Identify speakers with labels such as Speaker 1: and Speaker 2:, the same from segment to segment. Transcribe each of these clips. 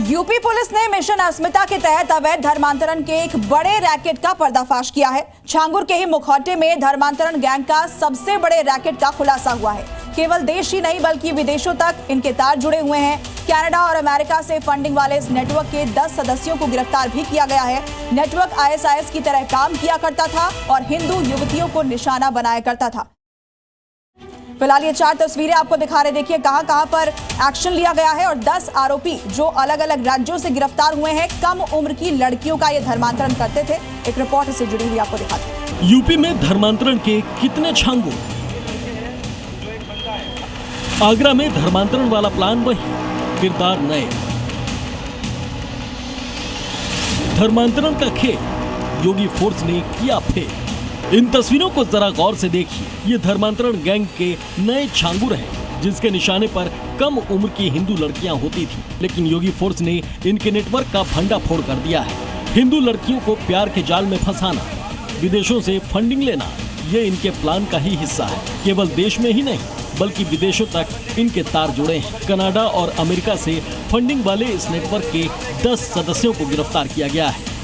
Speaker 1: UP police ने mission अस्मिता के तहत अवैध धर्मांतरण के एक बड़े रैकेट का पर्दाफाश किया है। छांगुर के ही मुखौटे में धर्मांतरण गैंग का सबसे बड़े रैकेट का खुलासा हुआ है। केवल देश ही नहीं बल्कि विदेशों तक इनके तार जुड़े हुए हैं। कनाडा और अमेरिका से फंडिंग वाले इस नेटवर्क के 10 सदस्यों को गिरफ्तार भी किया गया है। नेटवर्क आईएसआईएस की तरह काम किया करता था और हिंदू युवतियों को निशाना बनाया करता था। फिलहाल ये 4 तस्वीरें आपको दिखा रहे, देखिए कहां पर एक्शन लिया गया है और 10 आरोपी जो अलग अलग राज्यों से गिरफ्तार हुए हैं, कम उम्र की लड़कियों का ये धर्मांतरण करते थे। एक रिपोर्ट से जुड़ी हुई आपको दिखाते हैं।
Speaker 2: यूपी में धर्मांतरण के कितने छांगू। आगरा में धर्मांतरण वाला प्लान वही, किरदार नए। धर्मांतरण का खेल योगी फोर्स ने किया फेल। इन तस्वीरों को जरा गौर से देखिए। ये धर्मांतरण गैंग के नए छांगुर हैं, जिसके निशाने पर कम उम्र की हिंदू लड़कियां होती थी, लेकिन योगी फोर्स ने इनके नेटवर्क का भंडाफोड़ कर दिया है। हिंदू लड़कियों को प्यार के जाल में फंसाना, विदेशों से फंडिंग लेना, ये इनके प्लान का ही हिस्सा है। केवल देश में ही नहीं बल्कि विदेशों तक इनके तार जुड़े हैं। कनाडा और अमेरिका से फंडिंग वाले इस नेटवर्क के 10 सदस्यों को गिरफ्तार किया गया है।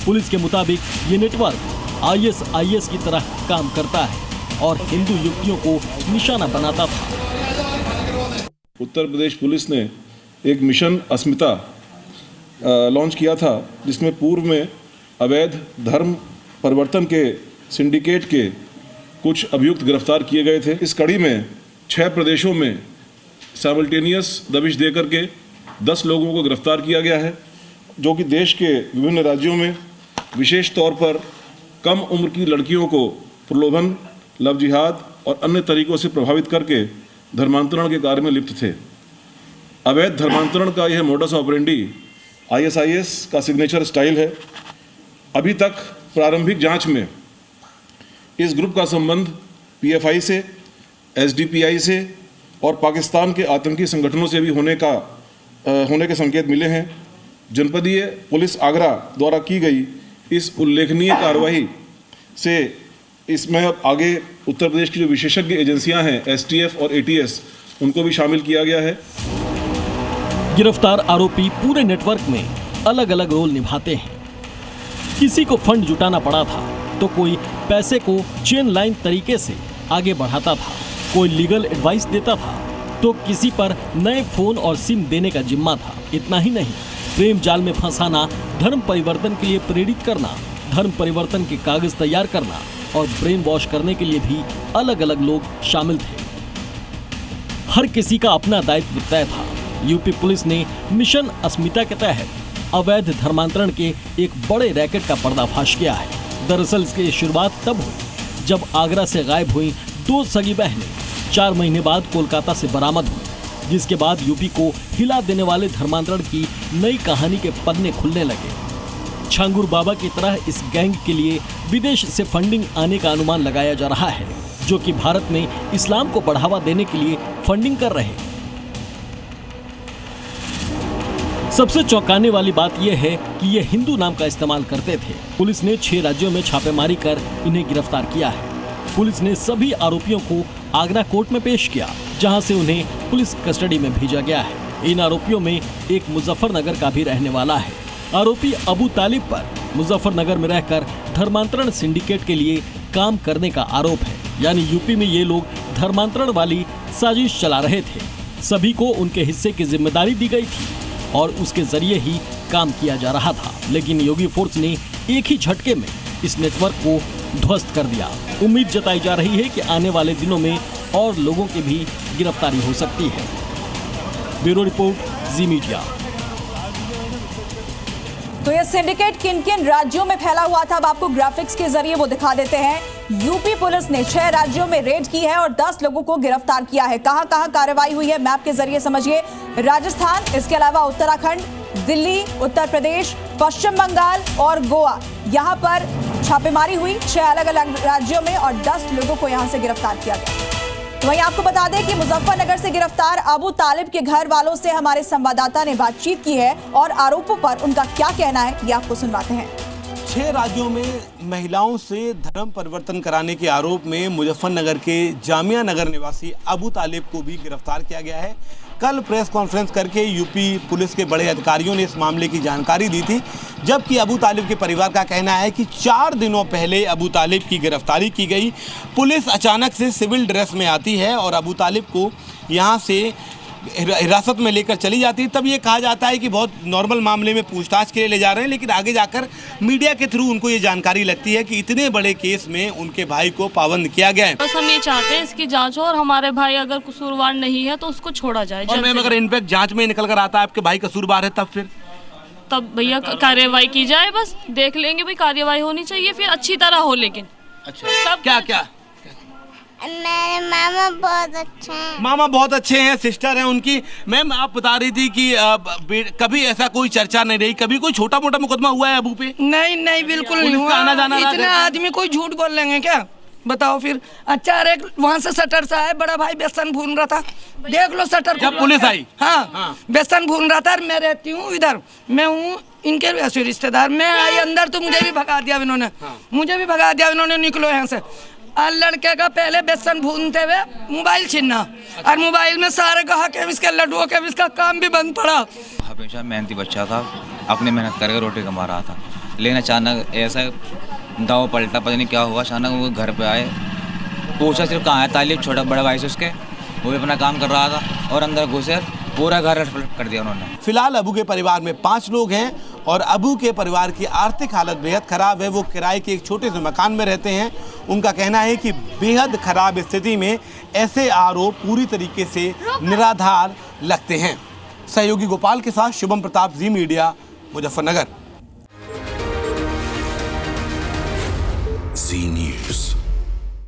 Speaker 2: पुलिस के मुताबिक ये नेटवर्क आईएसआईएस की तरह काम करता है और हिंदू युवतियों को निशाना बनाता था।
Speaker 3: उत्तर प्रदेश पुलिस ने एक मिशन अस्मिता लॉन्च किया था, जिसमें पूर्व में अवैध धर्म परिवर्तन के सिंडिकेट के कुछ अभियुक्त गिरफ्तार किए गए थे। इस कड़ी में 6 प्रदेशों में साइमल्टेनियस दबिश देकर के 10 लोगों को गिरफ्तार किया गया है, जो कि देश के विभिन्न राज्यों में विशेष तौर पर कम उम्र की लड़कियों को प्रलोभन, लव जिहाद और अन्य तरीकों से प्रभावित करके धर्मांतरण के कार्य में लिप्त थे। अवैध धर्मांतरण का यह मोडस ऑपरेंडी आईएसआईएस का सिग्नेचर स्टाइल है। अभी तक प्रारंभिक जांच में इस ग्रुप का संबंध पीएफआई से, एसडीपीआई से और पाकिस्तान के आतंकी संगठनों से भी होने के संकेत मिले हैं। जनपदीय पुलिस आगरा द्वारा की गई इस उल्लेखनीय कार्रवाई से इसमें अब आगे उत्तर प्रदेश की जो विशेषज्ञ एजेंसियां हैं, एसटीएफ और एटीएस, उनको भी शामिल किया गया है।
Speaker 2: गिरफ्तार आरोपी पूरे नेटवर्क में अलग अलग रोल निभाते हैं। किसी को फंड जुटाना पड़ा था तो कोई पैसे को चेन लाइन तरीके से आगे बढ़ाता था, कोई लीगल एडवाइस देता था तो किसी पर नए फोन और सिम देने का जिम्मा था। इतना ही नहीं, प्रेम जाल में फंसाना, धर्म परिवर्तन के लिए प्रेरित करना, धर्म परिवर्तन के कागज तैयार करना और ब्रेन वॉश करने के लिए भी अलग अलग लोग शामिल थे। हर किसी का अपना दायित्व तय था। यूपी पुलिस ने मिशन अस्मिता के तहत अवैध धर्मांतरण के एक बड़े रैकेट का पर्दाफाश किया है। दरअसल इसकी शुरुआत तब हुई जब आगरा से गायब हुई 2 सगी बहनें 4 महीने बाद कोलकाता से बरामद हुई, जिसके बाद यूपी को हिला देने वाले धर्मांतरण की नई कहानी के पन्ने खुलने लगे। छांगुर बाबा की तरह इस गैंग के लिए विदेश से फंडिंग आने का अनुमान लगाया जा रहा है, जो कि भारत में इस्लाम को बढ़ावा देने के लिए फंडिंग कर रहे। सबसे चौंकाने वाली बात यह है कि ये हिंदू नाम का इस्तेमाल करते थे। पुलिस ने 6 राज्यों में छापेमारी कर इन्हें गिरफ्तार किया है। पुलिस ने सभी आरोपियों को आगरा कोर्ट में पेश किया, जहां से उन्हें पुलिस कस्टडी में भेजा गया है। इन आरोपियों में एक मुजफ्फरनगर का भी रहने वाला है। आरोपी अबू तालिब पर मुजफ्फरनगर में रहकर धर्मांतरण सिंडिकेट के लिए काम करने का आरोप है। यानी यूपी में ये लोग धर्मांतरण वाली साजिश चला रहे थे। सभी को उनके हिस्से की जिम्मेदारी दी गई थी और उसके जरिए ही काम किया जा रहा था। लेकिन योगी फोर्स ने एक ही झटके में इस नेटवर्क को ध्वस्त कर दिया। उम्मीद जताई जा रही है कि आने वाले दिनों में और लोगों की भी गिरफ्तारी हो सकती है। ब्यूरो रिपोर्ट, जी मीडिया।
Speaker 1: तो यह सिंडिकेट किन किन राज्यों में फैला हुआ था, अब आपको ग्राफिक्स के जरिए वो दिखा देते हैं। यूपी पुलिस ने 6 राज्यों में रेड की है और 10 लोगों को गिरफ्तार किया है। कहां कहां कार्रवाई हुई है, मैप के जरिए समझिए। राजस्थान, इसके अलावा उत्तराखंड, दिल्ली, उत्तर प्रदेश, पश्चिम बंगाल और गोवा, यहां पर छापेमारी हुई 6 अलग अलग राज्यों में और 10 लोगों को यहां से गिरफ्तार किया गया। तो वहीं आपको बता दें कि मुजफ्फरनगर से गिरफ्तार अबू तालिब के घर वालों से हमारे संवाददाता ने बातचीत की है और आरोपों पर उनका क्या कहना है, ये आपको सुनवाते हैं।
Speaker 4: 6 राज्यों में महिलाओं से धर्म परिवर्तन कराने के आरोप में मुजफ्फरनगर के जामिया नगर निवासी अबू तालिब को भी गिरफ्तार किया गया है। कल प्रेस कॉन्फ्रेंस करके यूपी पुलिस के बड़े अधिकारियों ने इस मामले की जानकारी दी थी, जबकि अबू तालिब के परिवार का कहना है कि 4 दिनों पहले अबू तालिब की गिरफ्तारी की गई। पुलिस अचानक से सिविल ड्रेस में आती है और अबू तालिब को यहाँ से हिरासत में लेकर चली जाती है। तब ये कहा जाता है कि बहुत नॉर्मल मामले में पूछताछ के लिए ले जा रहे हैं, लेकिन आगे जाकर मीडिया के थ्रू उनको ये जानकारी लगती है कि इतने बड़े केस में उनके भाई को पाबंद किया गया है।
Speaker 5: बस हम ये चाहते हैं इसकी जांच हो और हमारे भाई अगर कसूरवार नहीं है तो उसको छोड़ा जाए।
Speaker 4: और मैम अगर इनफैक्ट जांच में निकल कर आता है आपके भाई कसूरवार है तब
Speaker 5: भैया कार्रवाई की जाए, बस देख लेंगे भाई, कार्रवाई होनी चाहिए फिर अच्छी तरह हो। लेकिन
Speaker 4: अच्छा सब क्या
Speaker 6: मेरे मामा बहुत अच्छे हैं।
Speaker 4: मामा बहुत अच्छे हैं, सिस्टर हैं उनकी। मैम आप बता रही थी कि कभी ऐसा कोई चर्चा नहीं रही, कभी कोई छोटा मोटा मुकदमा हुआ है अबू पे?
Speaker 7: नहीं बिल्कुल नहीं हुआ।
Speaker 4: आना जाना
Speaker 7: इतने आदमी कोई झूठ बोल लेंगे क्या, बताओ फिर। अच्छा एक वहाँ से शटर से आए, बड़ा भाई बेसन भून रहा था, देख लो शटर।
Speaker 4: जब पुलिस आई
Speaker 7: हाँ बेसन भून रहा था। मैं रहती हूँ इधर, मैं हूँ इनके ऐसे रिश्तेदार। मैं आई अंदर तो मुझे भी भगा दिया इन्होंने, मुझे भी भगा दिया इन्होंने, निकलो यहाँ से। और लड़के का पहले बेसन भूनते हुए मोबाइल छीनना, और मोबाइल में सारे कहा के इसके लड्डुओं के इसका काम भी बंद पड़ा।
Speaker 8: हमेशा मेहनती बच्चा था, अपने मेहनत करके रोटी कमा रहा था, लेकिन अचानक ऐसा दाव पलटा, पता नहीं क्या हुआ। अचानक वो घर पे आए, पूछा सिर्फ कहाँ है तालिब, छोटा बड़ा भाई से उसके, वो भी अपना काम कर रहा था, और अंदर घुसे पूरा घर कर दिया उन्होंने।
Speaker 4: फिलहाल अबू के परिवार में 5 लोग हैं और अबू के परिवार की आर्थिक हालत बेहद खराब है। वो किराए के एक छोटे से मकान में रहते हैं। उनका कहना है कि बेहद खराब स्थिति में ऐसे आरोप पूरी तरीके से निराधार लगते हैं। सहयोगी गोपाल के साथ शुभम प्रताप, जी मीडिया, मुजफ्फरनगर।